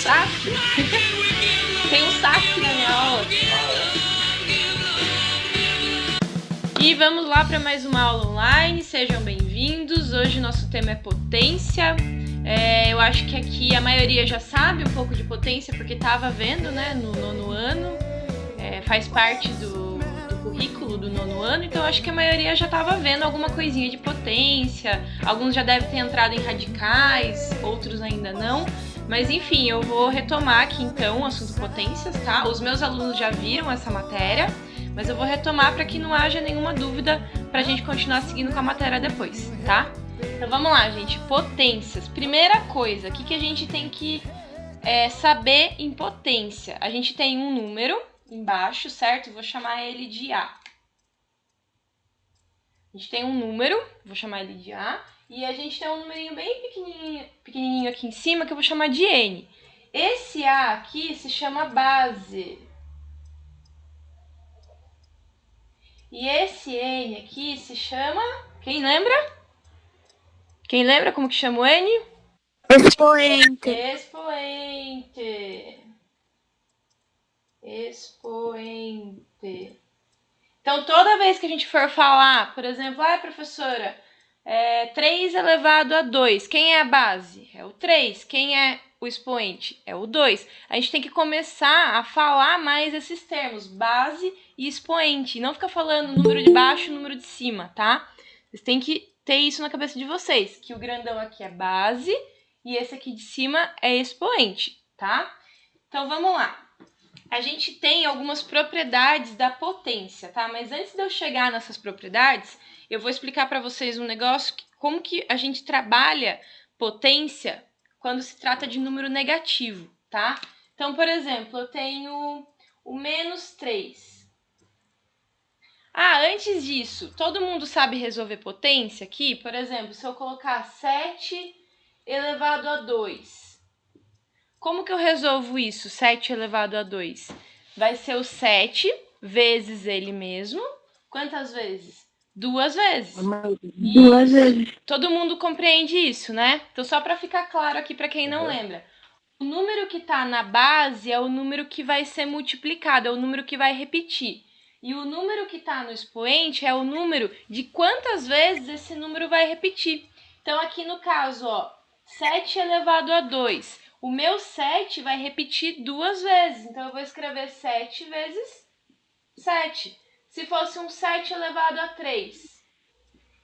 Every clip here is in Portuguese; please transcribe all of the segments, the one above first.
saque? Tem um saque na minha aula. E vamos lá para mais uma aula online, sejam bem-vindos. Hoje nosso tema é potência. Eu acho que aqui a maioria já sabe um pouco de potência, porque estava vendo, né, no nono ano, faz parte do currículo do nono ano, então acho que a maioria já estava vendo alguma coisinha de potência, alguns já devem ter entrado em radicais, outros ainda não. Mas enfim, eu vou retomar aqui então o assunto potências, tá? Os meus alunos já viram essa matéria, mas eu vou retomar para que não haja nenhuma dúvida para a gente continuar seguindo com a matéria depois, tá? Então vamos lá, gente. Potências. Primeira coisa, o que a gente tem que saber em potência? A gente tem um número embaixo, certo? Vou chamar ele de A. A gente tem um número, vou chamar ele de A. E a gente tem um numerinho bem pequenininho aqui em cima que eu vou chamar de N. Esse A aqui se chama base. E esse N aqui se chama... Quem lembra? Quem lembra como que chama o N? Expoente. Expoente. Expoente. Então, toda vez que a gente for falar, por exemplo, professora, 3 elevado a 2, quem é a base? É o 3. Quem é o expoente? É o 2. A gente tem que começar a falar mais esses termos, base e expoente. Não ficar falando número de baixo e número de cima, tá? Vocês têm que ter isso na cabeça de vocês, que o grandão aqui é base e esse aqui de cima é expoente, tá? Então, vamos lá. A gente tem algumas propriedades da potência, tá? Mas antes de eu chegar nessas propriedades, eu vou explicar para vocês um negócio, como que a gente trabalha potência quando se trata de número negativo, tá? Então, por exemplo, eu tenho o menos 3. Antes disso, todo mundo sabe resolver potência aqui? Por exemplo, se eu colocar 7 elevado a 2. Como que eu resolvo isso, 7 elevado a 2? Vai ser o 7 vezes ele mesmo. Quantas vezes? 2 vezes. 2 vezes. Todo mundo compreende isso, né? Então, só para ficar claro aqui para quem não lembra. O número que está na base é o número que vai ser multiplicado, é o número que vai repetir. E o número que está no expoente é o número de quantas vezes esse número vai repetir. Então, aqui no caso, 7 elevado a 2. O meu 7 vai repetir 2 vezes. Então, eu vou escrever 7 vezes 7. Se fosse um 7 elevado a 3,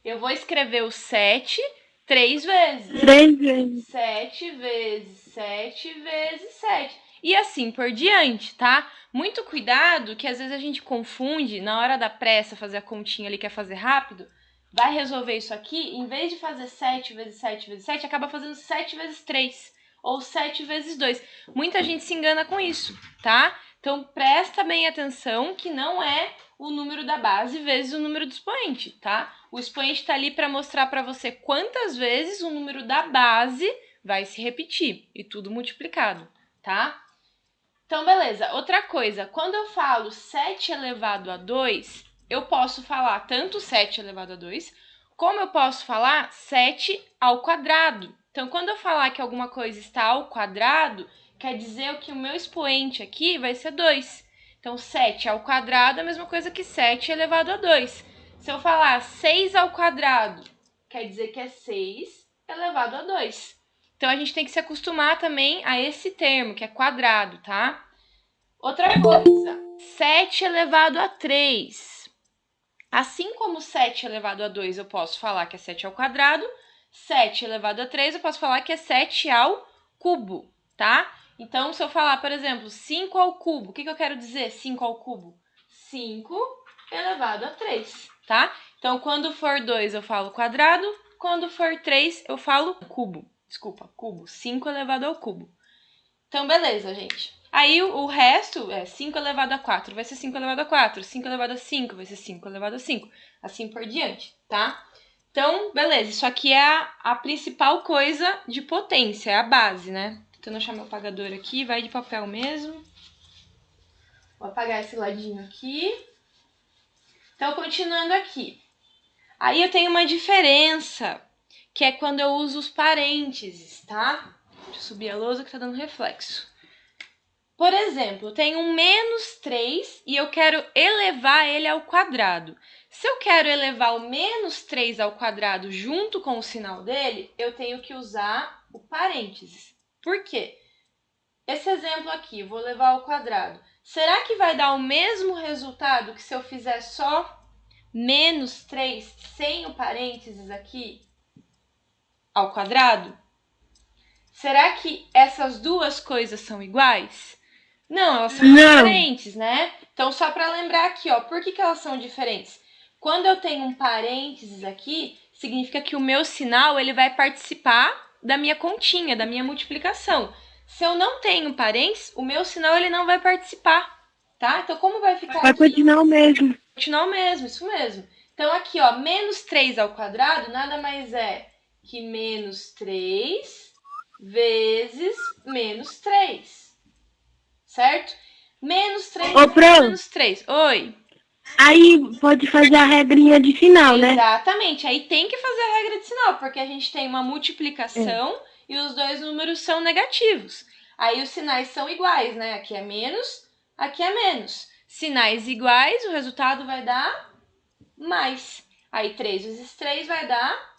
eu vou escrever o 7 3 vezes. 3 vezes. 7 vezes 7 vezes 7. E assim por diante, tá? Muito cuidado, que às vezes a gente confunde, na hora da pressa, fazer a continha ali, quer fazer rápido, vai resolver isso aqui, em vez de fazer 7 vezes 7 vezes 7, acaba fazendo 7 vezes 3, ou 7 vezes 2. Muita gente se engana com isso, tá? Então, presta bem atenção que não é o número da base vezes o número do expoente, tá? O expoente está ali para mostrar para você quantas vezes o número da base vai se repetir, e tudo multiplicado, tá? Então, beleza. Outra coisa, quando eu falo 7 elevado a 2, eu posso falar tanto 7 elevado a 2, como eu posso falar 7 ao quadrado. Então, quando eu falar que alguma coisa está ao quadrado, quer dizer que o meu expoente aqui vai ser 2. Então, 7 ao quadrado é a mesma coisa que 7 elevado a 2. Se eu falar 6 ao quadrado, quer dizer que é 6 elevado a 2. Então, a gente tem que se acostumar também a esse termo, que é quadrado, tá? Outra coisa, 7 elevado a 3. Assim como 7 elevado a 2 eu posso falar que é 7 ao quadrado, 7 elevado a 3 eu posso falar que é 7 ao cubo, tá? Então, se eu falar, por exemplo, 5 ao cubo, o que eu quero dizer 5 ao cubo? 5 elevado a 3, tá? Então, quando for 2 eu falo quadrado, quando for 3 eu falo cubo. Desculpa, cubo. 5 elevado ao cubo. Então, beleza, gente. Aí, o resto é 5 elevado a 4, vai ser 5 elevado a 4. 5 elevado a 5, vai ser 5 elevado a 5. Assim por diante, tá? Então, beleza. Isso aqui é a principal coisa de potência, é a base, né? Tentando achar meu apagador aqui, vai de papel mesmo. Vou apagar esse ladinho aqui. Então, continuando aqui. Aí eu tenho uma diferença, que é quando eu uso os parênteses, tá? Deixa eu subir a lousa que tá dando reflexo. Por exemplo, eu tenho um menos 3 e eu quero elevar ele ao quadrado. Se eu quero elevar o menos 3 ao quadrado junto com o sinal dele, eu tenho que usar o parênteses. Por quê? Esse exemplo aqui, eu vou levar ao quadrado. Será que vai dar o mesmo resultado que se eu fizer só menos 3 sem o parênteses aqui ao quadrado? Será que essas duas coisas são iguais? Não, elas são diferentes, né? Então, só para lembrar aqui, ó, por que elas são diferentes? Quando eu tenho um parênteses aqui, significa que o meu sinal ele vai participar da minha continha, da minha multiplicação. Se eu não tenho parênteses, o meu sinal ele não vai participar, tá? Então, como vai ficar Vai aqui? continuar o mesmo. Continuar o mesmo, isso mesmo. Então, aqui, ó, menos 3 ao quadrado nada mais é que menos 3 vezes menos 3, certo? Menos 3 Ô, Fran, menos 3. Oi. aí pode fazer a regrinha de final, né? Exatamente. Aí tem que fazer a regra de sinal, porque a gente tem uma multiplicação e os dois números são negativos. Aí os sinais são iguais, né? Aqui é menos, aqui é menos. Sinais iguais, o resultado vai dar mais. Aí 3 vezes 3 vai dar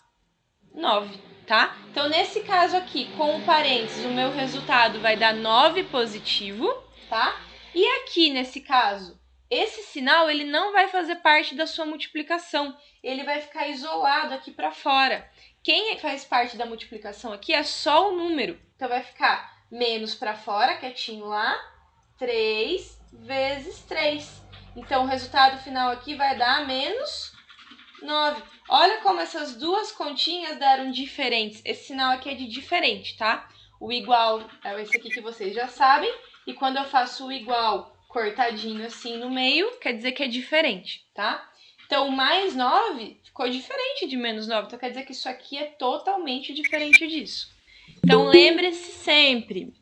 9, tá? Então, nesse caso aqui, com o parênteses, o meu resultado vai dar 9 positivo, tá? E aqui, nesse caso, esse sinal, ele não vai fazer parte da sua multiplicação. Ele vai ficar isolado aqui para fora. Quem faz parte da multiplicação aqui é só o número. Então, vai ficar menos para fora, quietinho lá, 3 vezes 3. Então, o resultado final aqui vai dar menos 9. Olha como essas duas continhas deram diferentes. Esse sinal aqui é de diferente, tá? O igual é esse aqui que vocês já sabem. E quando eu faço o igual cortadinho assim no meio, quer dizer que é diferente, tá? Então, mais 9 ficou diferente de menos 9. Então, quer dizer que isso aqui é totalmente diferente disso. Então, lembre-se sempre.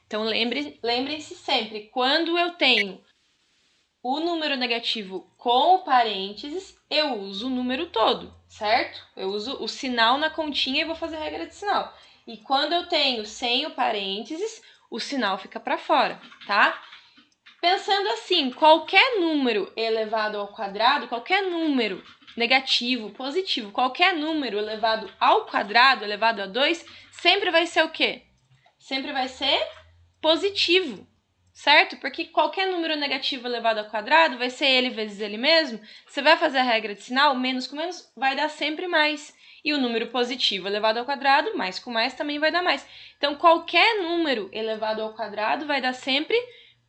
Então, lembrem-se sempre. Quando eu tenho o número negativo com o parênteses, eu uso o número todo, certo? Eu uso o sinal na continha e vou fazer a regra de sinal. E quando eu tenho sem o parênteses, o sinal fica para fora, tá? Pensando assim, qualquer número elevado ao quadrado, qualquer número negativo, positivo, qualquer número elevado ao quadrado, elevado a 2, sempre vai ser o quê? Sempre vai ser positivo, certo? Porque qualquer número negativo elevado ao quadrado vai ser ele vezes ele mesmo. Você vai fazer a regra de sinal, menos com menos vai dar sempre mais. E o número positivo elevado ao quadrado, mais com mais, também vai dar mais. Então, qualquer número elevado ao quadrado vai dar sempre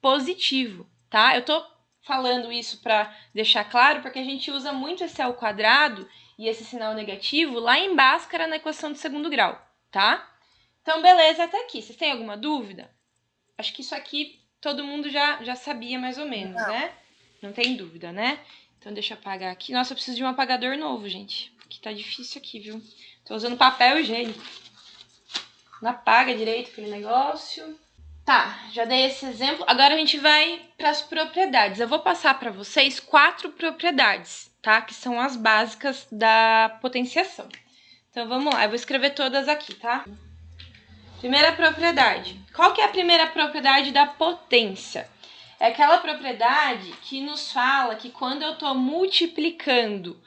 positivo, tá? Eu tô falando isso para deixar claro, porque a gente usa muito esse ao quadrado e esse sinal negativo lá em Bhaskara na equação de segundo grau, tá? Então, beleza até aqui. Vocês têm alguma dúvida? Acho que isso aqui todo mundo já sabia mais ou menos, né? Não tem dúvida, né? Então, deixa eu apagar aqui. Nossa, eu preciso de um apagador novo, gente. Porque tá difícil aqui, viu? Tô usando papel higiênico. Não apaga direito aquele negócio. Tá, já dei esse exemplo. Agora a gente vai para as propriedades. Eu vou passar para vocês 4 propriedades, tá? Que são as básicas da potenciação. Então, vamos lá. Eu vou escrever todas aqui, tá? Primeira propriedade. Qual que é a primeira propriedade da potência? É aquela propriedade que nos fala que quando eu estou multiplicando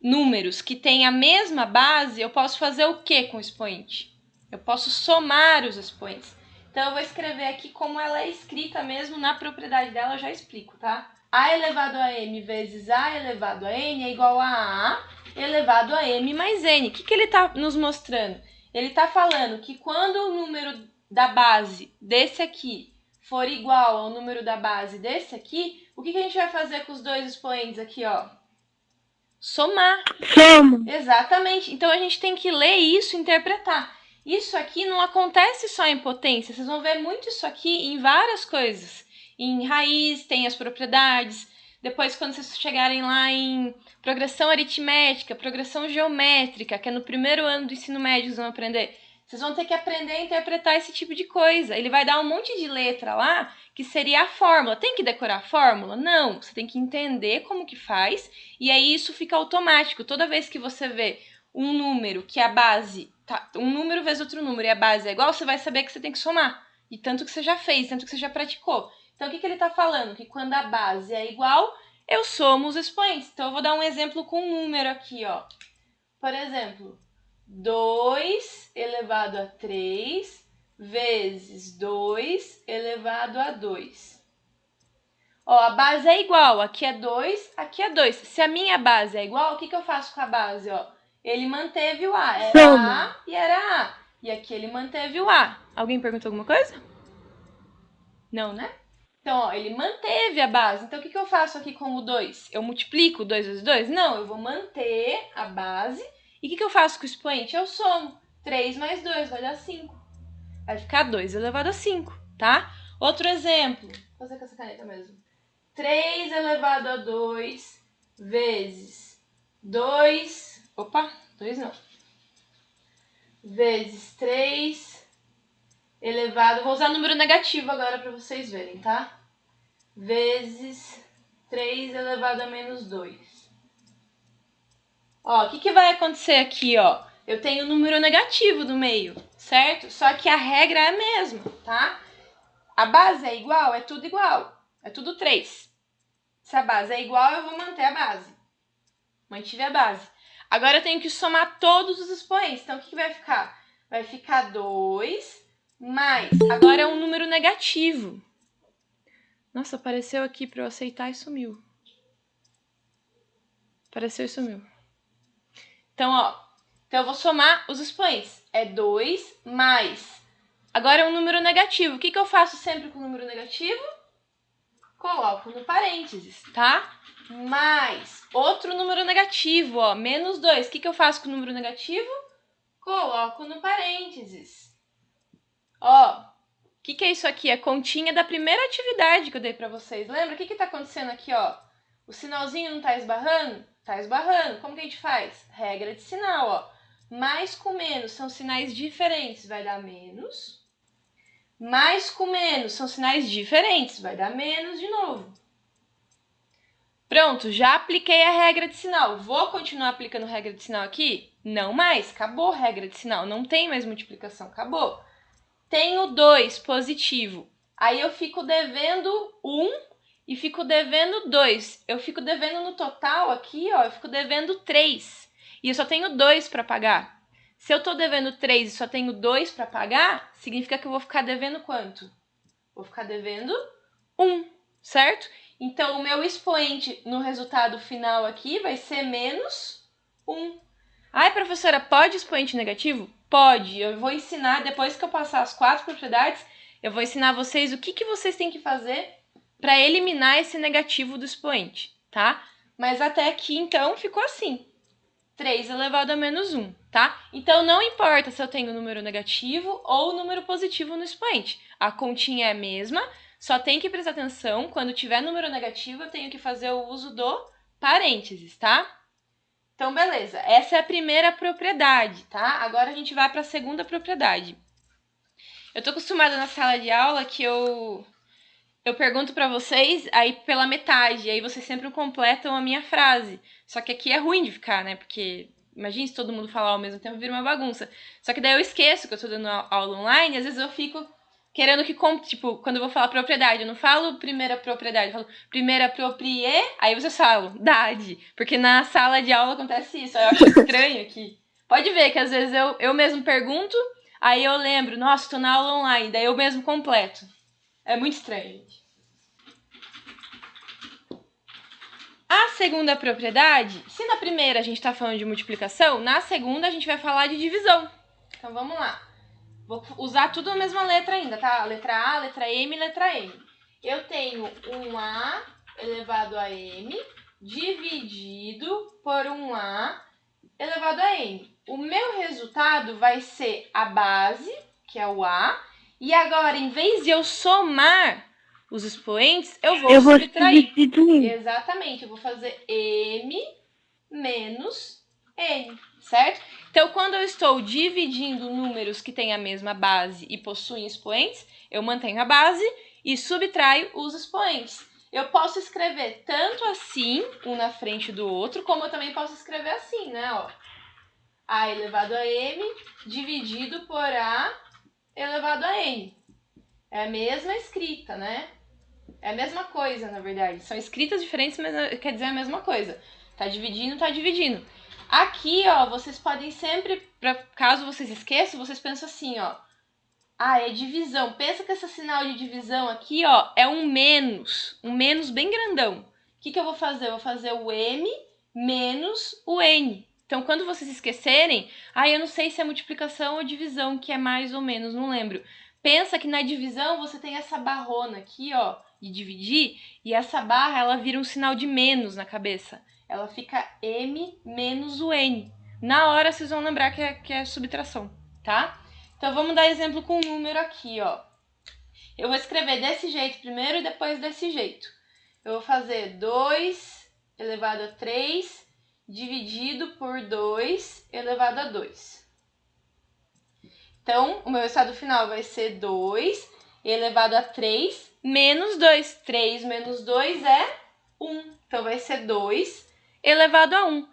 números que têm a mesma base, eu posso fazer o que com o expoente? Eu posso somar os expoentes. Então, eu vou escrever aqui como ela é escrita mesmo na propriedade dela, eu já explico, tá? A elevado a m vezes a elevado a n é igual a elevado a m mais n. O que ele está nos mostrando? Ele está falando que quando o número da base desse aqui for igual ao número da base desse aqui, o que a gente vai fazer com os dois expoentes aqui, ó? Somar. Soma. Exatamente. Então, a gente tem que ler isso e interpretar. Isso aqui não acontece só em potência. Vocês vão ver muito isso aqui em várias coisas. Em raiz, tem as propriedades. Depois, quando vocês chegarem lá em progressão aritmética, progressão geométrica, que é no primeiro ano do ensino médio, vocês vão aprender. Vocês vão ter que aprender a interpretar esse tipo de coisa. Ele vai dar um monte de letra lá, que seria a fórmula. Tem que decorar a fórmula? Não. Você tem que entender como que faz, e aí isso fica automático. Toda vez que você vê um número que a base um número vezes outro número e a base é igual, você vai saber que você tem que somar. E tanto que você já fez, tanto que você já praticou. Então, o que ele está falando? Que quando a base é igual, eu somo os expoentes. Então, eu vou dar um exemplo com um número aqui, ó. Por exemplo, 2 elevado a 3 vezes 2 elevado a 2. Ó, a base é igual. Aqui é 2, aqui é 2. Se a minha base é igual, o que eu faço com a base, ó? Ele manteve o A. Era A e era A. E aqui ele manteve o A. Alguém perguntou alguma coisa? Não, né? Então, ó, ele manteve a base. Então, o que eu faço aqui com o 2? Eu multiplico 2 vezes 2? Não, eu vou manter a base. E o que eu faço com o expoente? Eu somo. 3 mais 2 vai dar 5. Vai ficar 2 elevado a 5, tá? Outro exemplo. Vou fazer com essa caneta mesmo. 3 elevado a 2 vezes 2... Opa, 2 não. Vezes 3 elevado... Vou usar número negativo agora para vocês verem, tá? Vezes 3 elevado a menos 2. Ó, o que vai acontecer aqui, ó? Eu tenho o número negativo do meio, certo? Só que a regra é a mesma, tá? A base é igual, é tudo igual. É tudo 3. Se a base é igual, eu vou manter a base. Mantive a base. Agora eu tenho que somar todos os expoentes. Então, o que vai ficar? Vai ficar 2 mais... Agora é um número negativo. Nossa, apareceu aqui para eu aceitar e sumiu. Apareceu e sumiu. Então, ó. Então, eu vou somar os expoentes. É 2 mais... Agora é um número negativo. O que eu faço sempre com o número negativo? Coloco no parênteses, tá? Mais outro número negativo, ó. Menos 2. O que eu faço com o número negativo? Coloco no parênteses. Ó. O que é isso aqui? A continha da primeira atividade que eu dei pra vocês. Lembra? O que tá acontecendo aqui, ó? O sinalzinho não tá esbarrando? Tá esbarrando. Como que a gente faz? Regra de sinal, ó. Mais com menos são sinais diferentes, vai dar menos. Mais com menos são sinais diferentes, vai dar menos de novo. Pronto, já apliquei a regra de sinal. Vou continuar aplicando regra de sinal aqui? Não mais, acabou a regra de sinal. Não tem mais multiplicação, acabou. Tenho 2 positivo. Aí eu fico devendo 1 e fico devendo 2. Eu fico devendo no total aqui, ó, eu fico devendo 3. E eu só tenho 2 para pagar. Se eu estou devendo 3 e só tenho 2 para pagar, significa que eu vou ficar devendo quanto? Vou ficar devendo 1, certo? Então, o meu expoente no resultado final aqui vai ser menos 1. Ai, professora, pode expoente negativo? Pode. Eu vou ensinar, depois que eu passar as 4 propriedades, eu vou ensinar vocês o que vocês têm que fazer para eliminar esse negativo do expoente, tá? Mas até aqui, então, ficou assim. 3 elevado a menos 1, tá? Então, não importa se eu tenho número negativo ou número positivo no expoente. A continha é a mesma, só tem que prestar atenção, quando tiver número negativo, eu tenho que fazer o uso do parênteses, tá? Então, beleza. Essa é a primeira propriedade, tá? Agora a gente vai para a segunda propriedade. Eu tô acostumada na sala de aula que eu pergunto para vocês aí pela metade, aí vocês sempre completam a minha frase. Só que aqui é ruim de ficar, né? Porque imagina se todo mundo falar ao mesmo tempo, vira uma bagunça. Só que daí eu esqueço que eu tô dando aula online, às vezes eu fico querendo que, tipo, quando eu vou falar propriedade, eu não falo primeira propriedade, eu falo primeira propriedade, aí vocês falam dade, porque na sala de aula acontece isso, aí eu acho estranho aqui. Pode ver que às vezes eu mesmo pergunto, aí eu lembro, nossa, tô na aula online, daí eu mesmo completo. É muito estranho, gente. A segunda propriedade, se na primeira a gente tá falando de multiplicação, na segunda a gente vai falar de divisão. Então vamos lá. Vou usar tudo a mesma letra ainda, tá? Letra A, letra M e letra M. Eu tenho um A elevado a M dividido por um A elevado a M. O meu resultado vai ser a base, que é o A, e agora, em vez de eu somar os expoentes, eu vou subtrair. Exatamente, eu vou fazer M menos N, certo? Então, quando eu estou dividindo números que têm a mesma base e possuem expoentes, eu mantenho a base e subtraio os expoentes. Eu posso escrever tanto assim, um na frente do outro, como eu também posso escrever assim, né? Ó. A elevado a m dividido por A elevado a n. É a mesma escrita, né? É a mesma coisa, na verdade. São escritas diferentes, mas quer dizer a mesma coisa. Tá dividindo, tá dividindo. Aqui, ó, vocês podem sempre, caso vocês esqueçam, vocês pensam assim, ó. Ah, é divisão. Pensa que esse sinal de divisão aqui, ó, é um menos bem grandão. O que eu vou fazer? Eu vou fazer o m menos o n. Então, quando vocês esquecerem, eu não sei se é multiplicação ou divisão, que é mais ou menos, não lembro. Pensa que na divisão você tem essa barrona aqui, ó, de dividir, e essa barra, ela vira um sinal de menos na cabeça. Ela fica m menos o n. Na hora, vocês vão lembrar que é subtração, tá? Então, vamos dar exemplo com um número aqui, ó. Eu vou escrever desse jeito primeiro e depois desse jeito. Eu vou fazer 2 elevado a 3 dividido por 2 elevado a 2. Então, o meu resultado final vai ser 2 elevado a 3 menos 2. 3 menos 2 é 1. Então, vai ser 2 elevado a 1.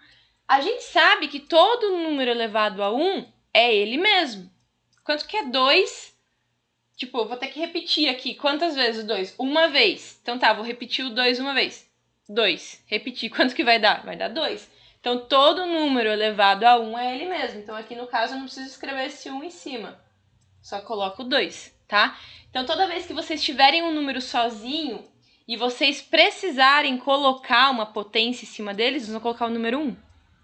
A gente sabe que todo número elevado a 1 é ele mesmo. Quanto que é 2? Tipo, eu vou ter que repetir aqui. Quantas vezes o 2? Uma vez. Então tá, vou repetir o 2 uma vez. 2. Repetir. Quanto que vai dar? Vai dar 2. Então, todo número elevado a 1 é ele mesmo. Então, aqui no caso, eu não preciso escrever esse 1 em cima. Só coloco o 2, tá? Então, toda vez que vocês tiverem um número sozinho e vocês precisarem colocar uma potência em cima deles, vocês vão colocar o número 1,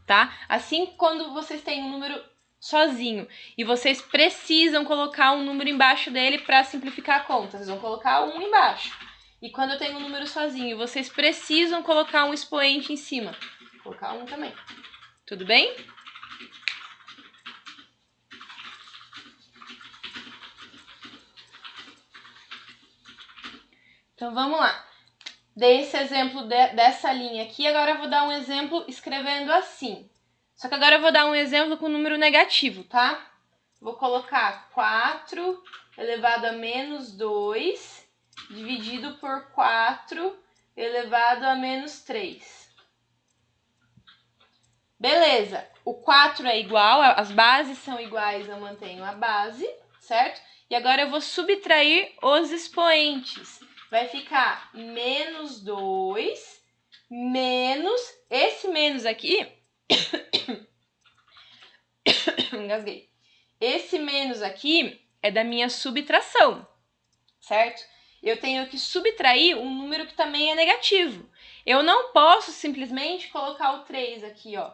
tá? Assim, quando vocês têm um número sozinho e vocês precisam colocar um número embaixo dele para simplificar a conta, vocês vão colocar 1 embaixo. E quando eu tenho um número sozinho, vocês precisam colocar um expoente em cima, vou colocar 1 também. Tudo bem? Então, vamos lá. Dei esse exemplo dessa linha aqui, agora eu vou dar um exemplo escrevendo assim. Só que agora eu vou dar um exemplo com número negativo, tá? Vou colocar 4 elevado a menos 2 dividido por 4 elevado a menos 3. Beleza, o 4 é igual, as bases são iguais, eu mantenho a base, certo? E agora eu vou subtrair os expoentes. Vai ficar menos 2 menos, esse menos aqui, engasguei. Esse menos aqui é da minha subtração, certo? Eu tenho que subtrair um número que também é negativo. Eu não posso simplesmente colocar o 3 aqui, ó.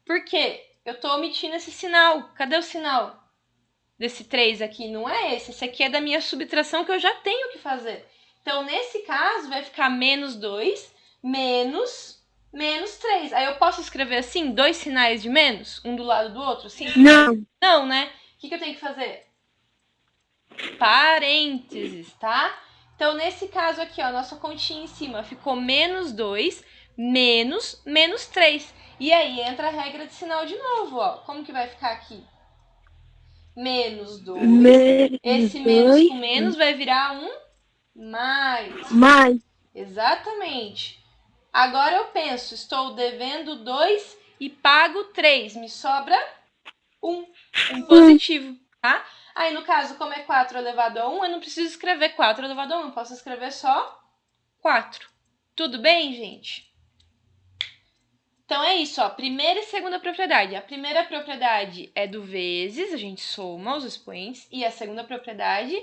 Por quê? Eu estou omitindo esse sinal. Cadê o sinal desse 3 aqui? Não é esse. Esse aqui é da minha subtração que eu já tenho que fazer. Então, nesse caso, vai ficar menos 2 menos 3. Aí eu posso escrever assim, 2 sinais de menos, um do lado do outro? Assim? Não. Não, né? O que eu tenho que fazer? Parênteses, tá? Então, nesse caso aqui, ó, nossa continha em cima ficou menos 2 menos 3. E aí entra a regra de sinal de novo, ó. Como que vai ficar aqui? Menos 2. Esse menos com menos vai virar um mais. Exatamente. Agora eu penso, estou devendo 2 e pago 3. Me sobra 1. Um positivo, tá? Aí, no caso, como é 4 elevado a 1, eu não preciso escrever 4 elevado a 1. Eu posso escrever só 4. Tudo bem, gente? Então, é isso, ó. Primeira e segunda propriedade. A primeira propriedade é do vezes, a gente soma os expoentes. E a segunda propriedade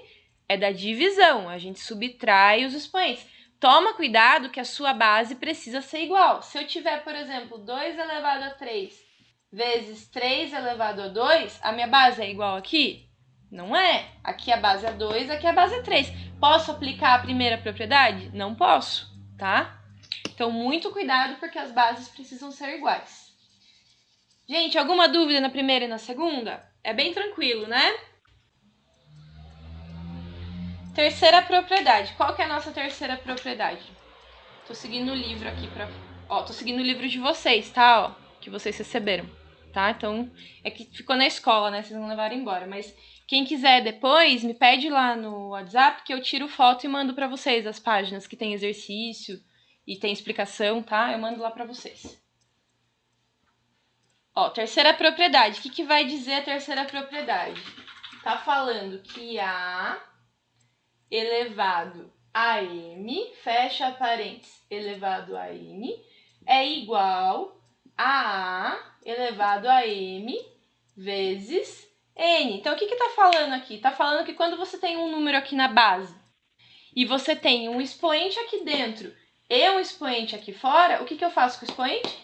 é da divisão, a gente subtrai os expoentes. Toma cuidado que a sua base precisa ser igual. Se eu tiver, por exemplo, 2 elevado a 3 vezes 3 elevado a 2, a minha base é igual aqui? Não é. Aqui a base é 2, aqui a base é 3. Posso aplicar a primeira propriedade? Não posso, tá? Então, muito cuidado porque as bases precisam ser iguais. Gente, alguma dúvida na primeira e na segunda? É bem tranquilo, né? Terceira propriedade. Qual que é a nossa terceira propriedade? Tô seguindo o livro aqui tô seguindo o livro de vocês, tá? Ó, que vocês receberam, tá? Então, é que ficou na escola, né? Vocês não levaram embora. Mas quem quiser depois, me pede lá no WhatsApp que eu tiro foto e mando pra vocês as páginas que tem exercício e tem explicação, tá? Eu mando lá pra vocês. Ó, terceira propriedade. O que vai dizer a terceira propriedade? Tá falando que A elevado a M, fecha parênteses, elevado a M, é igual a A elevado a M vezes N. Então, o que tá falando aqui? Tá falando que quando você tem um número aqui na base e você tem um expoente aqui dentro e um expoente aqui fora, o que eu faço com o expoente?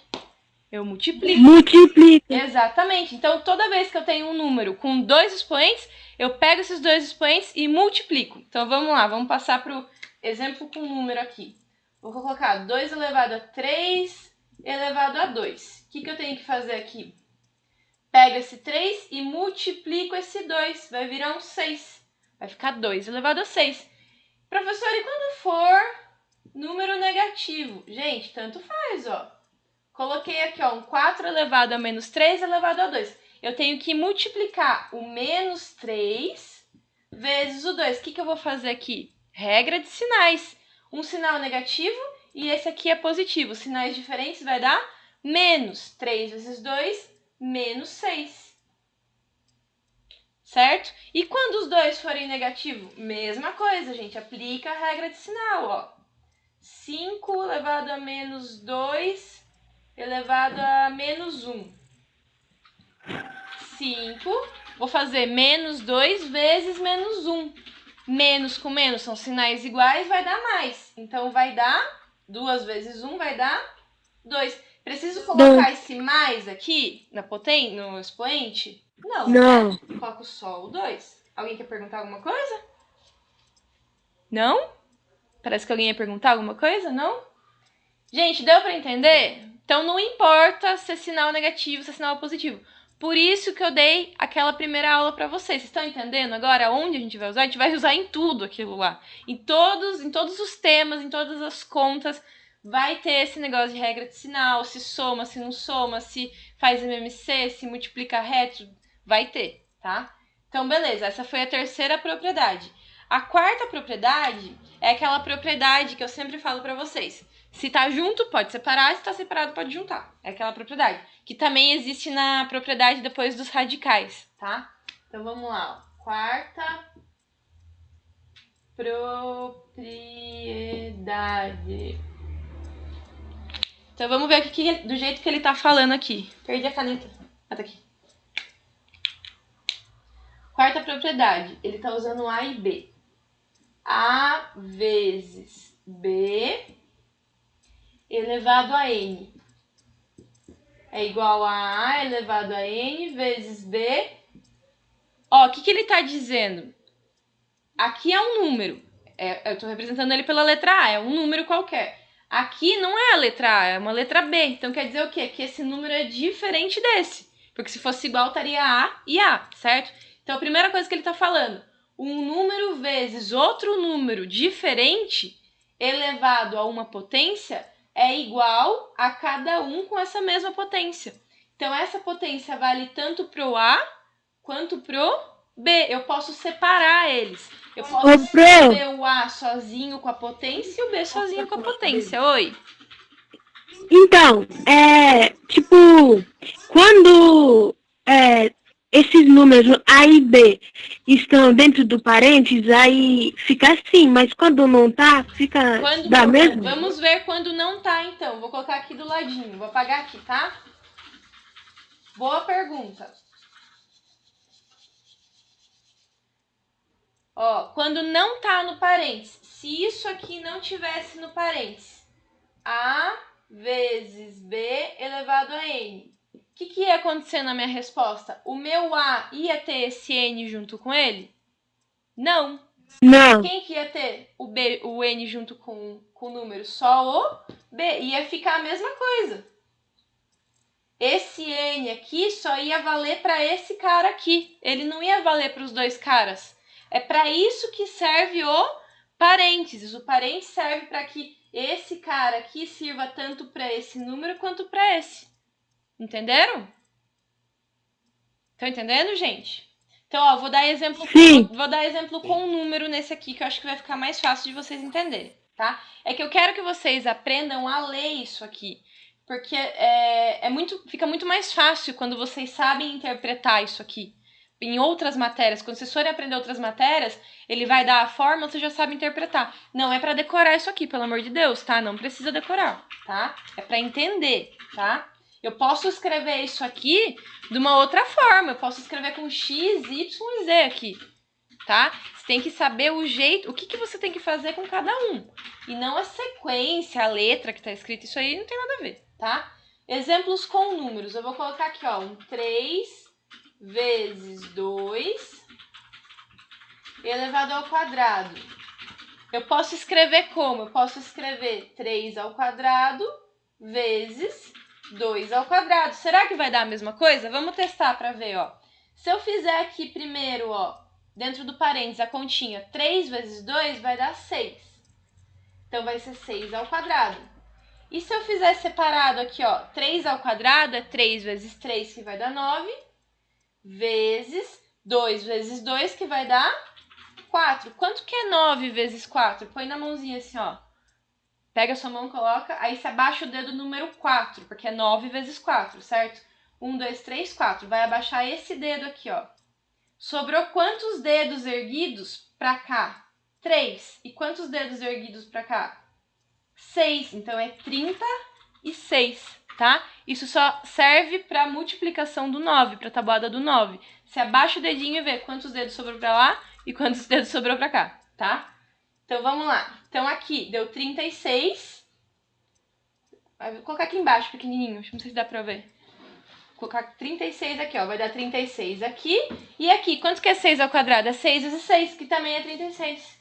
Eu multiplico. Multiplica. Exatamente. Então, toda vez que eu tenho um número com 2 expoentes, eu pego esses 2 expoentes e multiplico. Então, vamos lá. Vamos passar para o exemplo com número aqui. Vou colocar 2 elevado a 3 elevado a 2. O que eu tenho que fazer aqui? Pego esse 3 e multiplico esse 2. Vai virar um 6. Vai ficar 2 elevado a 6. Professor, e quando for número negativo? Gente, tanto faz, ó. Coloquei aqui, ó, um 4 elevado a menos 3 elevado a 2. Eu tenho que multiplicar o menos 3 vezes o 2. O que eu vou fazer aqui? Regra de sinais. Um sinal negativo e esse aqui é positivo. Sinais diferentes vai dar menos 3 vezes 2, menos 6. Certo? E quando os dois forem negativos? Mesma coisa, gente. Aplica a regra de sinal, ó. 5 elevado a menos 2 elevado a menos 1. 5. Vou fazer menos 2 vezes menos 1. Menos com menos são sinais iguais, vai dar mais. Então, vai dar 2 vezes 1 vai dar 2. Preciso colocar esse mais aqui no expoente? Não. Coloco só o 2. Alguém quer perguntar alguma coisa? Não? Parece que alguém ia perguntar alguma coisa? Não? Gente, deu para entender? Então, não importa se é sinal negativo, se é sinal positivo. Por isso que eu dei aquela primeira aula para vocês. Vocês estão entendendo agora onde a gente vai usar? A gente vai usar em tudo aquilo lá. Em todos os temas, em todas as contas, vai ter esse negócio de regra de sinal, se soma, se não soma, se faz MMC, se multiplica reto, vai ter, tá? Então, beleza, essa foi a terceira propriedade. A quarta propriedade é aquela propriedade que eu sempre falo para vocês. Se tá junto, pode separar. Se tá separado, pode juntar. É aquela propriedade. Que também existe na propriedade depois dos radicais, tá? Então, vamos lá. Ó. Quarta propriedade. Então, vamos ver aqui do jeito que ele tá falando aqui. Perdi a caneta. Ah, tá aqui. Quarta propriedade. Ele tá usando A e B. A vezes B elevado a N é igual a A elevado a N vezes B. Ó, o que ele tá dizendo? Aqui é um número. Eu tô representando ele pela letra A, é um número qualquer. Aqui não é a letra A, é uma letra B. Então quer dizer o quê? Que esse número é diferente desse. Porque se fosse igual, estaria A e A, certo? Então a primeira coisa que ele tá falando, um número vezes outro número diferente elevado a uma potência é igual a cada um com essa mesma potência. Então, essa potência vale tanto pro A quanto pro B. Eu posso separar eles. Eu posso escrever o A sozinho com a potência e o B sozinho com a potência. Oi? Então, quando esses números A e B estão dentro do parênteses, aí fica assim, mas quando não tá, fica da mesma. Vamos ver quando não tá, então. Vou colocar aqui do ladinho. Vou apagar aqui, tá? Boa pergunta. Ó, quando não tá no parênteses, se isso aqui não tivesse no parênteses, A vezes B elevado a N. O que ia acontecer na minha resposta? O meu A ia ter esse N junto com ele? Não. Não. Quem que ia ter o N junto com o número? Só o B. Ia ficar a mesma coisa. Esse N aqui só ia valer para esse cara aqui. Ele não ia valer para os dois caras. É para isso que serve o parênteses. O parênteses serve para que esse cara aqui sirva tanto para esse número quanto para esse. Entenderam? Estão entendendo, gente? Então, ó, vou dar exemplo com um número nesse aqui, que eu acho que vai ficar mais fácil de vocês entenderem, tá? É que eu quero que vocês aprendam a ler isso aqui. porque fica muito mais fácil quando vocês sabem interpretar isso aqui. Em outras matérias, quando vocês forem aprender outras matérias, ele vai dar a forma, você já sabe interpretar. Não é para decorar isso aqui, pelo amor de Deus, tá? Não precisa decorar, tá? É para entender, tá? Eu posso escrever isso aqui de uma outra forma. Eu posso escrever com X, Y e Z aqui, tá? Você tem que saber o jeito, o que você tem que fazer com cada um. E não a sequência, a letra que tá escrita. Isso aí não tem nada a ver, tá? Exemplos com números. Eu vou colocar aqui, ó, um 3 vezes 2 elevado ao quadrado. Eu posso escrever como? Eu posso escrever 3 ao quadrado vezes 2 ao quadrado. Será que vai dar a mesma coisa? Vamos testar para ver, ó. Se eu fizer aqui primeiro, ó, dentro do parênteses, a continha 3 vezes 2 vai dar 6. Então, vai ser 6 ao quadrado. E se eu fizer separado aqui, ó, 3 ao quadrado é 3 vezes 3, que vai dar 9, vezes 2 vezes 2, que vai dar 4. Quanto que é 9 vezes 4? Põe na mãozinha assim, ó. Pega a sua mão, coloca, aí você abaixa o dedo número 4, porque é 9 vezes 4, certo? 1, 2, 3, 4. Vai abaixar esse dedo aqui, ó. Sobrou quantos dedos erguidos pra cá? 3. E quantos dedos erguidos pra cá? 6. Então, é 36, tá? Isso só serve pra multiplicação do 9, pra tabuada do 9. Você abaixa o dedinho e vê quantos dedos sobrou pra lá e quantos dedos sobrou pra cá, tá? Então, vamos lá. Então, aqui deu 36. Vou colocar aqui embaixo, pequenininho. Não sei se dá pra ver. Vou colocar 36 aqui, ó. Vai dar 36 aqui. E aqui, quanto que é 6 ao quadrado? É 6 vezes 6, que também é 36.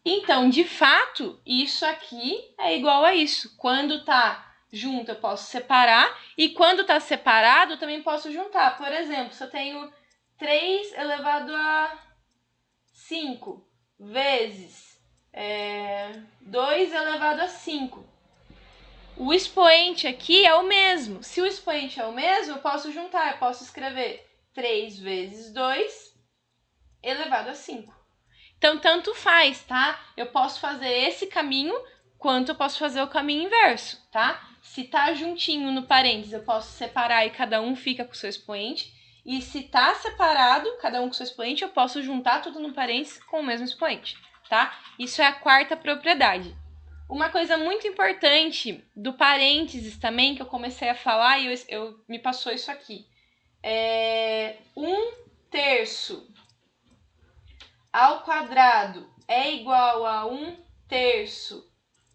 Então, de fato, isso aqui é igual a isso. Quando tá junto, eu posso separar. E quando tá separado, eu também posso juntar. Por exemplo, se eu tenho 3 elevado a 5 vezes 2 elevado a 5. O expoente aqui é o mesmo. Se o expoente é o mesmo, eu posso juntar. Eu posso escrever 3 vezes 2 elevado a 5. Então, tanto faz, tá? Eu posso fazer esse caminho, quanto eu posso fazer o caminho inverso, tá? Se tá juntinho no parênteses, eu posso separar e cada um fica com o seu expoente. E se tá separado, cada um com o seu expoente, eu posso juntar tudo no parênteses com o mesmo expoente, tá? Isso é a quarta propriedade. Uma coisa muito importante do parênteses também, que eu comecei a falar e me passou isso aqui. 1/3 ao quadrado é igual a 1/3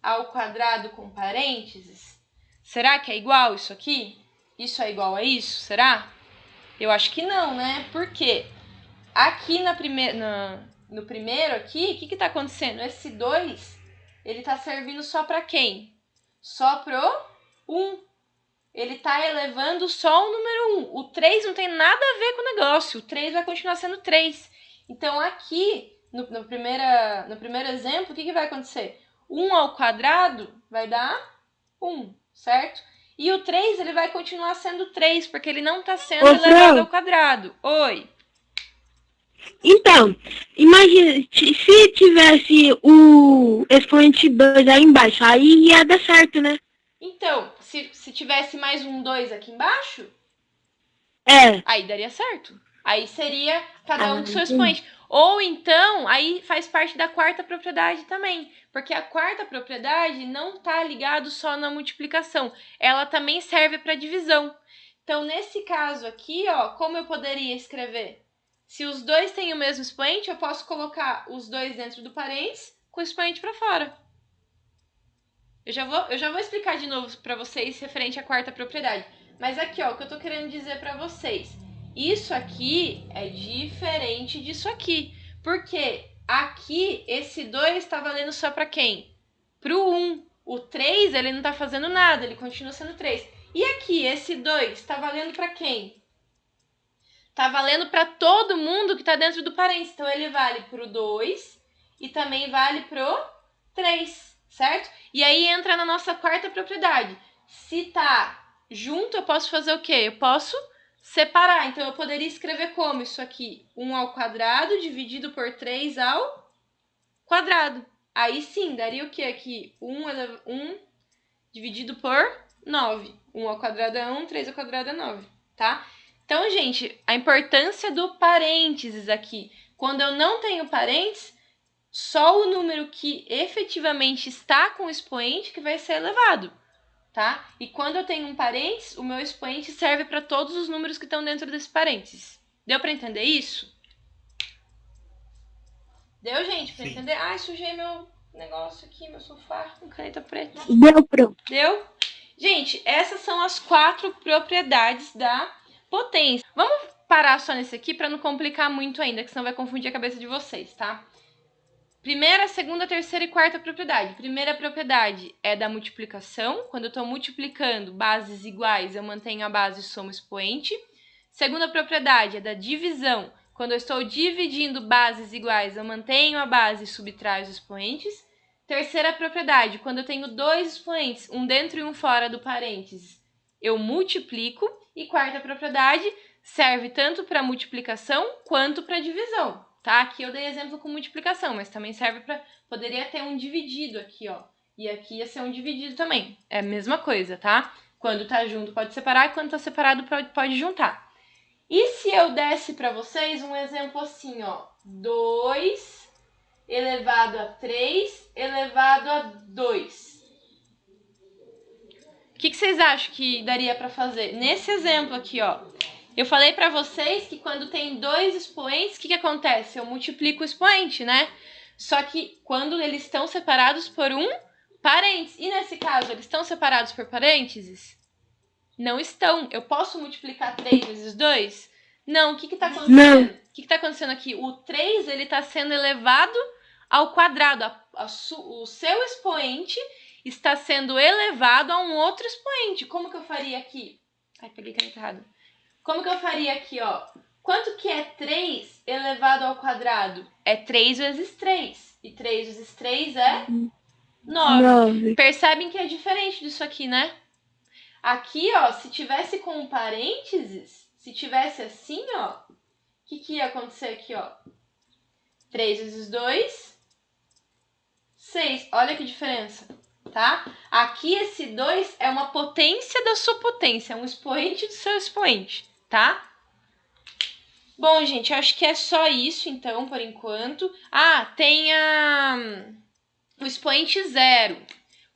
ao quadrado com parênteses? Será que é igual isso aqui? Isso é igual a isso? Será? Eu acho que não, né? Por quê? Aqui no primeiro aqui, o que está acontecendo? Esse 2, ele está servindo só para quem? Só pro 1. Ele está elevando só o número 1. O 3 não tem nada a ver com o negócio. O 3 vai continuar sendo 3. Então, aqui, no primeiro exemplo, o que vai acontecer? 1 ao quadrado vai dar 1, certo? E o 3, ele vai continuar sendo 3, porque ele não está sendo elevado ao quadrado. Oi. Então, imagina, se tivesse o expoente 2 aí embaixo, aí ia dar certo, né? Então, se tivesse mais um 2 aqui embaixo, aí daria certo. Aí seria cada um com seu expoente. Ou então, aí faz parte da quarta propriedade também. Porque a quarta propriedade não está ligada só na multiplicação. Ela também serve para divisão. Então, nesse caso aqui, ó, como eu poderia escrever? Se os dois têm o mesmo expoente, eu posso colocar os dois dentro do parênteses com o expoente para fora. Eu já vou explicar de novo para vocês referente à quarta propriedade. Mas aqui, ó, o que eu tô querendo dizer para vocês. Isso aqui é diferente disso aqui. Porque aqui, esse 2 está valendo só para quem? Pro 1. O 3, ele não tá fazendo nada, ele continua sendo 3. E aqui, esse 2 está valendo para quem? Tá valendo para todo mundo que tá dentro do parênteses. Então, ele vale pro 2 e também vale pro 3, certo? E aí entra na nossa quarta propriedade. Se tá junto, eu posso fazer o quê? Eu posso separar. Então, eu poderia escrever como isso aqui? 1 ao quadrado dividido por 3 ao quadrado. Aí sim, daria o quê aqui? 1 dividido por 9. 1 ao quadrado é 1, 3 ao quadrado é 9, tá? Então, gente, a importância do parênteses aqui. Quando eu não tenho parênteses, só o número que efetivamente está com o expoente que vai ser elevado, tá? E quando eu tenho um parênteses, o meu expoente serve para todos os números que estão dentro desse parênteses. Deu para entender isso? Deu, gente, para entender? Ai, sujei meu negócio aqui, meu sofá com caneta preta. Deu, pronto. Deu? Gente, essas são as 4 propriedades da potência. Vamos parar só nesse aqui para não complicar muito ainda, que senão vai confundir a cabeça de vocês, tá? Primeira, segunda, terceira e quarta propriedade. Primeira propriedade é da multiplicação. Quando eu estou multiplicando bases iguais, eu mantenho a base e somo expoente. Segunda propriedade é da divisão. Quando eu estou dividindo bases iguais, eu mantenho a base e subtraio os expoentes. Terceira propriedade, quando eu tenho 2 expoentes, um dentro e um fora do parênteses, eu multiplico. E quarta propriedade, serve tanto para multiplicação quanto para divisão, tá? Aqui eu dei exemplo com multiplicação, mas também serve para... Poderia ter um dividido aqui, ó. E aqui ia ser um dividido também. É a mesma coisa, tá? Quando tá junto pode separar, e quando tá separado pode juntar. E se eu desse para vocês um exemplo assim, ó. 2 elevado a 3 elevado a 2. O que vocês acham que daria para fazer? Nesse exemplo aqui, ó. Eu falei para vocês que quando tem 2 expoentes, o que acontece? Eu multiplico o expoente, né? Só que quando eles estão separados por um parênteses. E nesse caso, eles estão separados por parênteses? Não estão. Eu posso multiplicar 3 vezes 2? Não. O que está acontecendo? Não. O que está acontecendo aqui? O 3 ele está sendo elevado ao quadrado. O seu expoente está sendo elevado a um outro expoente. Como que eu faria aqui? Ai, peguei caneta errada. Como que eu faria aqui, ó? Quanto que é 3 elevado ao quadrado? É 3 vezes 3. E 3 vezes 3 é 9. Percebem que é diferente disso aqui, né? Aqui, ó, se tivesse com parênteses, se tivesse assim, ó, o que ia acontecer aqui, ó? 3 vezes 2, 6. Olha que diferença, tá? Aqui esse 2 é uma potência da sua potência, é um expoente do seu expoente, tá? Bom, gente, eu acho que é só isso, então, por enquanto. Ah, tem o expoente 0.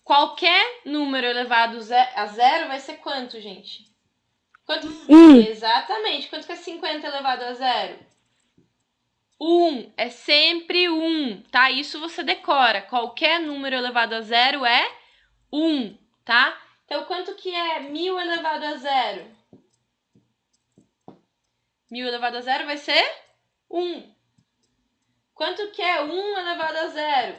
Qualquer número elevado a 0 vai ser quanto, gente? Quanto? Exatamente. Quanto que é 50 elevado a 0? 1. É sempre 1, tá? Isso você decora. Qualquer número elevado a 0 é 1, tá? Então, quanto que é 1000 elevado a 0? 1000 elevado a 0 vai ser 1. Quanto que é 1 elevado a 0?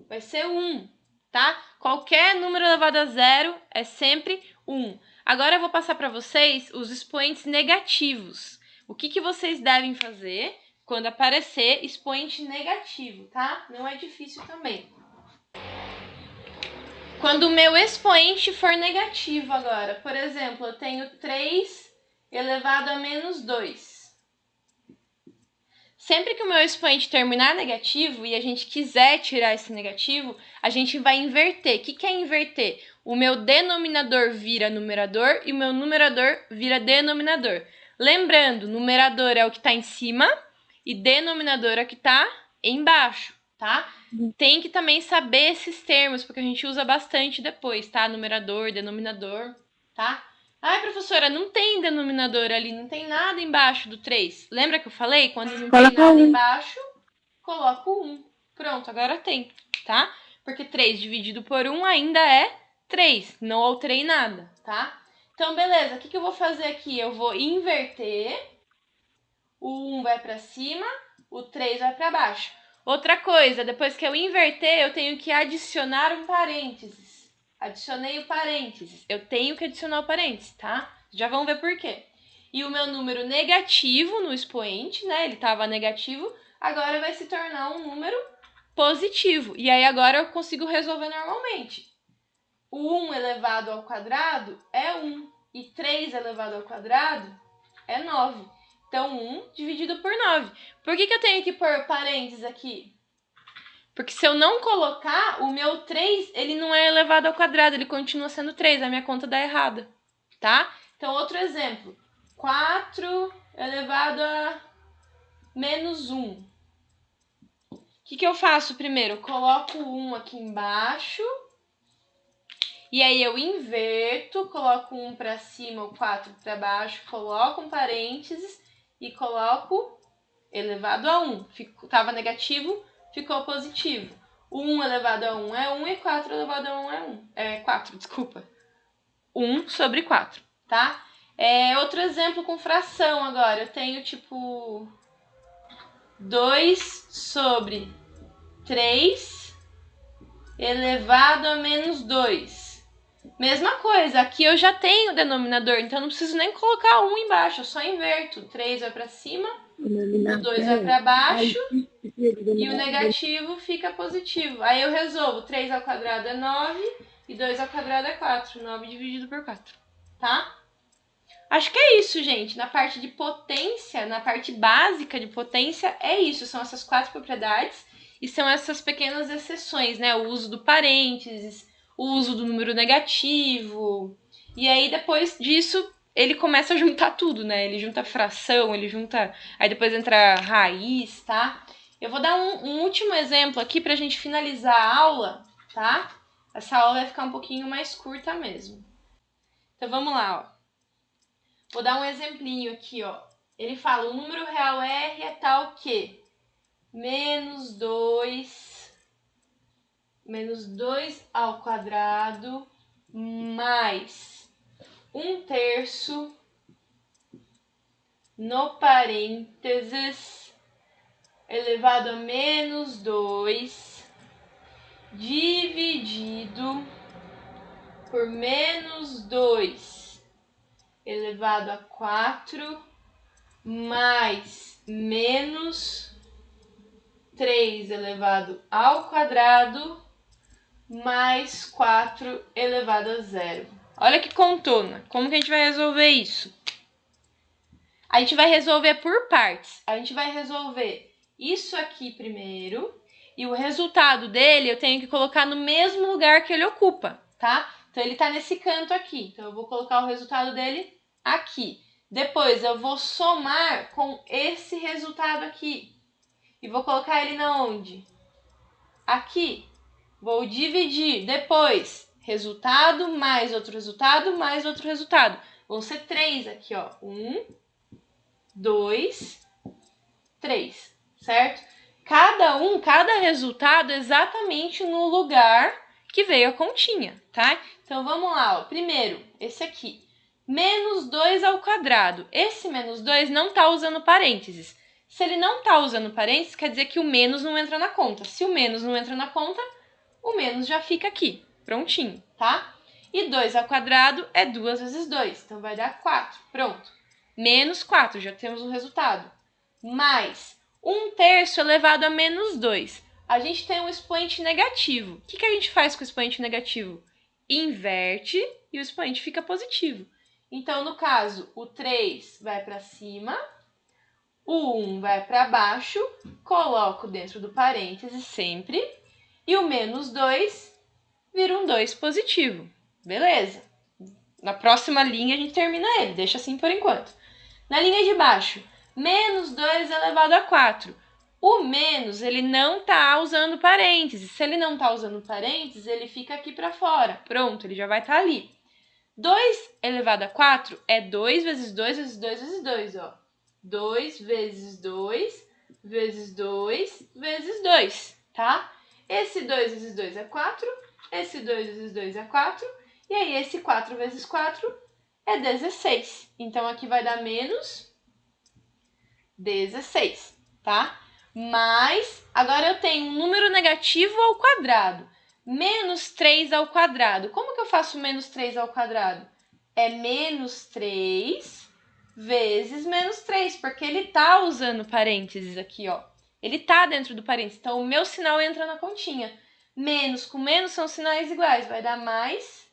Vai ser 1, tá? Qualquer número elevado a 0 é sempre 1. Agora eu vou passar para vocês os expoentes negativos. O que vocês devem fazer quando aparecer expoente negativo, tá? Não é difícil também. Quando o meu expoente for negativo agora, por exemplo, eu tenho 3 elevado a menos 2. Sempre que o meu expoente terminar negativo e a gente quiser tirar esse negativo, a gente vai inverter. O que é inverter? O meu denominador vira numerador e o meu numerador vira denominador. Lembrando, numerador é o que está em cima e denominador é o que está embaixo, tá? Tem que também saber esses termos, porque a gente usa bastante depois, tá? Numerador, denominador, tá? Ai, professora, não tem denominador ali, não tem nada embaixo do 3. Lembra que eu falei? Quando não tem nada embaixo, coloco 1. Pronto, agora tem, tá? Porque 3 dividido por 1 ainda é 3. Não alterei nada, tá? Então, beleza. O que eu vou fazer aqui? Eu vou inverter. O 1 vai para cima, o 3 vai para baixo. Outra coisa, depois que eu inverter, eu tenho que adicionar um parênteses. Adicionei o parênteses. Eu tenho que adicionar o parênteses, tá? Já vão ver por quê. E o meu número negativo no expoente, né? Ele estava negativo, agora vai se tornar um número positivo. E aí agora eu consigo resolver normalmente. O 1 elevado ao quadrado é 1. E 3 elevado ao quadrado é 9. Então, 1 dividido por 9. Por que eu tenho que pôr parênteses aqui? Porque se eu não colocar, o meu 3, ele não é elevado ao quadrado, ele continua sendo 3, a minha conta dá errada, tá? Então, outro exemplo. 4 elevado a menos 1. O que eu faço primeiro? Eu coloco o 1 aqui embaixo. E aí eu inverto, coloco um para cima, o 4 para baixo, coloco um parênteses e coloco elevado a 1. Tava negativo, ficou positivo. 1 elevado a 1 é 1 e 4 elevado a 1 é 1. É 4, desculpa. 1 sobre 4, tá? Outro exemplo com fração agora. Eu tenho tipo 2 sobre 3 elevado a menos 2. Mesma coisa, aqui eu já tenho o denominador, então não preciso nem colocar 1 embaixo, eu só inverto. 3 vai para cima, o 2 vai para baixo e o negativo fica positivo. Aí eu resolvo, 3 ao quadrado é 9 e 2 ao quadrado é 4. 9 dividido por 4, tá? Acho que é isso, gente. Na parte de potência, na parte básica de potência, é isso. São essas 4 propriedades e são essas pequenas exceções, né? O uso do parênteses, o uso do número negativo. E aí, depois disso, ele começa a juntar tudo, né? Ele junta fração, ele junta... Aí depois entra raiz, tá? Eu vou dar um último exemplo aqui pra gente finalizar a aula, tá? Essa aula vai ficar um pouquinho mais curta mesmo. Então, vamos lá, ó. Vou dar um exemplinho aqui, ó. Ele fala, o número real R é tal que menos 2 ao quadrado mais 1/3 no parênteses elevado a menos 2 dividido por menos 2 elevado a 4 mais menos 3 elevado ao quadrado mais 4 elevado a 0. Olha que contona. Como que a gente vai resolver isso? A gente vai resolver por partes. A gente vai resolver isso aqui primeiro e o resultado dele eu tenho que colocar no mesmo lugar que ele ocupa, tá? Então, ele tá nesse canto aqui. Então, eu vou colocar o resultado dele aqui. Depois, eu vou somar com esse resultado aqui. E vou colocar ele na onde? Aqui. Vou dividir. Depois, resultado mais outro resultado mais outro resultado. Vão ser 3 aqui, ó. 1, 2, 3, certo? Cada resultado exatamente no lugar que veio a continha, tá? Então, vamos lá, ó. Primeiro, esse aqui. Menos 2 ao quadrado. Esse menos 2 não tá usando parênteses. Se ele não tá usando parênteses, quer dizer que o menos não entra na conta. Se o menos não entra na conta, o menos já fica aqui, prontinho, tá? E 2 ao quadrado é 2 vezes 2, então vai dar 4, pronto. Menos 4, já temos o resultado. Mais 1/3 elevado a menos 2. A gente tem um expoente negativo. O que a gente faz com o expoente negativo? Inverte e o expoente fica positivo. Então, no caso, o 3 vai para cima, o 1 vai para baixo, coloco dentro do parêntese sempre, e o menos 2 vira um 2 positivo. Beleza. Na próxima linha a gente termina ele, deixa assim por enquanto. Na linha de baixo, menos 2 elevado a 4. O menos, ele não está usando parênteses. Se ele não está usando parênteses, ele fica aqui para fora. Pronto, ele já vai estar ali. 2 elevado a 4 é 2 vezes 2 vezes 2 vezes 2, ó. 2 vezes 2 vezes 2 vezes 2, tá? Esse 2 vezes 2 é 4, esse 2 vezes 2 é 4, e aí esse 4 vezes 4 é 16. Então, aqui vai dar menos 16, tá? Mas, agora eu tenho um número negativo ao quadrado. Menos 3 ao quadrado. Como que eu faço menos 3 ao quadrado? É menos 3 vezes menos 3, porque ele tá usando parênteses aqui, ó. Ele tá dentro do parênteses, então o meu sinal entra na continha. Menos com menos são sinais iguais, vai dar mais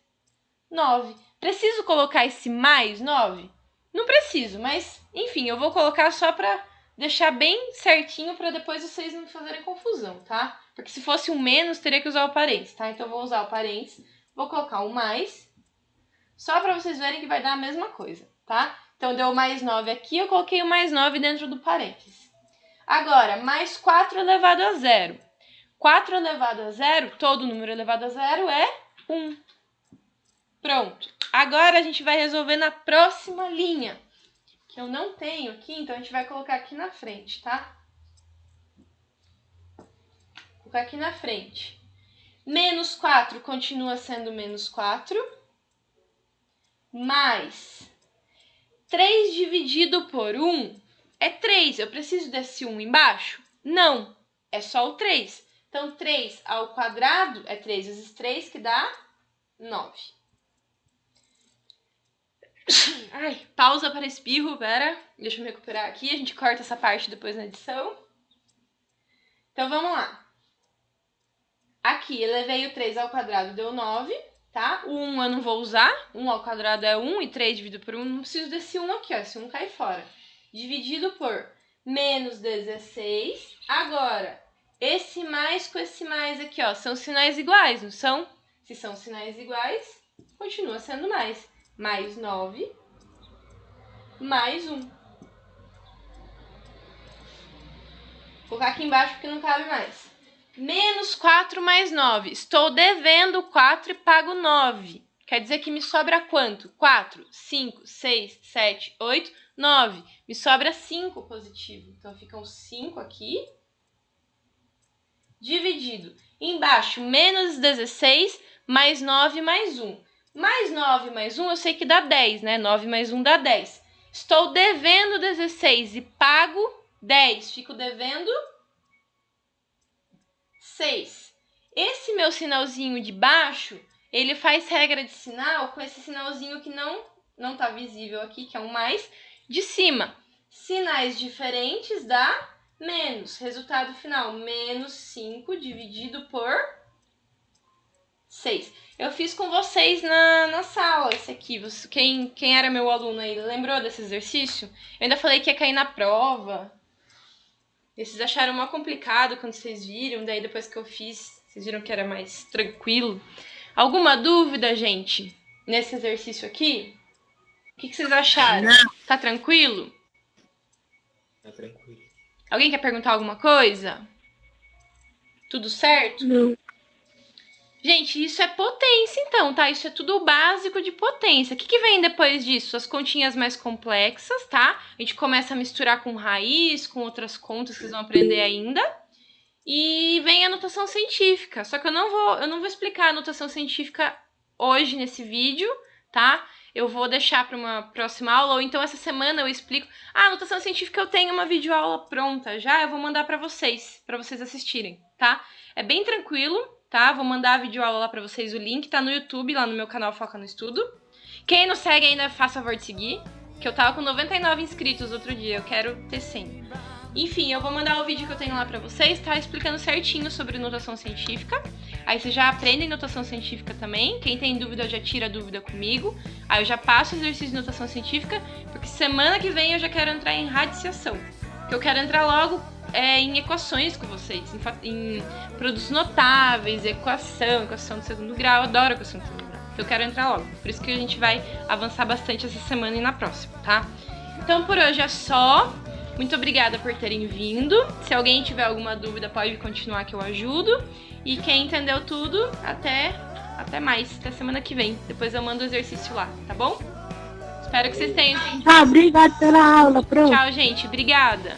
9. Preciso colocar esse mais 9? Não preciso, mas enfim, eu vou colocar só para deixar bem certinho para depois vocês não fazerem confusão, tá? Porque se fosse um menos, teria que usar o parênteses, tá? Então eu vou usar o parênteses, vou colocar um mais, só para vocês verem que vai dar a mesma coisa, tá? Então deu mais 9 aqui, eu coloquei o mais 9 dentro do parênteses. Agora, mais 4 elevado a 0. 4 elevado a 0, todo número elevado a 0 é 1. Pronto. Agora a gente vai resolver na próxima linha, que eu não tenho aqui, então a gente vai colocar aqui na frente, tá? Vou colocar aqui na frente. Menos 4 continua sendo menos 4, mais 3 dividido por 1 é 3. Eu preciso desse 1 embaixo? Não, é só o 3. Então, 3 ao quadrado é 3 vezes 3, que dá 9. Ai, pausa para espirro, pera. Deixa eu me recuperar aqui, a gente corta essa parte depois na edição. Então, vamos lá. Aqui, elevei o 3 ao quadrado, deu 9, tá? O 1 eu não vou usar, 1 ao quadrado é 1 e 3 dividido por 1, não preciso desse 1 aqui, ó, esse 1 cai fora. Dividido por menos 16. Agora, esse mais com esse mais aqui, ó, são sinais iguais, não são? Se são sinais iguais, continua sendo mais. Mais 9, mais 1. Vou colocar aqui embaixo porque não cabe mais. Menos 4 mais 9. Estou devendo 4 e pago 9. Quer dizer que me sobra quanto? 4, 5, 6, 7, 8, 9. Me sobra 5 positivo. Então, ficam 5 aqui. Dividido. Embaixo, menos 16 mais 9 mais 1. Mais 9 mais 1, eu sei que dá 10, né? 9 mais 1 dá 10. Estou devendo 16 e pago 10. Fico devendo 6. Esse meu sinalzinho de baixo, ele faz regra de sinal com esse sinalzinho que não tá visível aqui, que é um mais, de cima. Sinais diferentes dá menos. Resultado final, menos 5 dividido por 6. Eu fiz com vocês na sala esse aqui. Quem era meu aluno aí, lembrou desse exercício? Eu ainda falei que ia cair na prova. E vocês acharam mal complicado quando vocês viram. Daí depois que eu fiz, vocês viram que era mais tranquilo. Alguma dúvida, gente, nesse exercício aqui? O que vocês acharam? Não. Tá tranquilo? Tá tranquilo. Alguém quer perguntar alguma coisa? Tudo certo? Não. Gente, isso é potência então, tá? Isso é tudo o básico de potência. O que vem depois disso? As continhas mais complexas, tá? A gente começa a misturar com raiz, com outras contas que vocês vão aprender ainda. E vem a notação científica. Só que eu não vou explicar a notação científica hoje nesse vídeo, tá? Eu vou deixar para uma próxima aula, ou então essa semana eu explico. Ah, a notação científica eu tenho uma videoaula pronta já, eu vou mandar para vocês assistirem, tá? É bem tranquilo, tá? Vou mandar a videoaula lá pra vocês, o link tá no YouTube, lá no meu canal Foca no Estudo. Quem não segue ainda, faça favor de seguir, que eu tava com 99 inscritos outro dia, eu quero ter 100. Enfim, eu vou mandar o vídeo que eu tenho lá pra vocês, tá? Explicando certinho sobre notação científica. Aí vocês já aprendem notação científica também. Quem tem dúvida, já tira a dúvida comigo. Aí eu já passo o exercício de notação científica, porque semana que vem eu já quero entrar em radiciação. Que eu quero entrar logo em equações com vocês, em produtos notáveis, equação do segundo grau. Eu adoro equação do segundo grau. Eu quero entrar logo. Por isso que a gente vai avançar bastante essa semana e na próxima, tá? Então por hoje é só. Muito obrigada por terem vindo. Se alguém tiver alguma dúvida, pode continuar que eu ajudo. E quem entendeu tudo, até mais, até semana que vem. Depois eu mando o exercício lá, tá bom? Espero que vocês tenham entendido. Obrigada pela aula, pronto. Tchau, gente. Obrigada.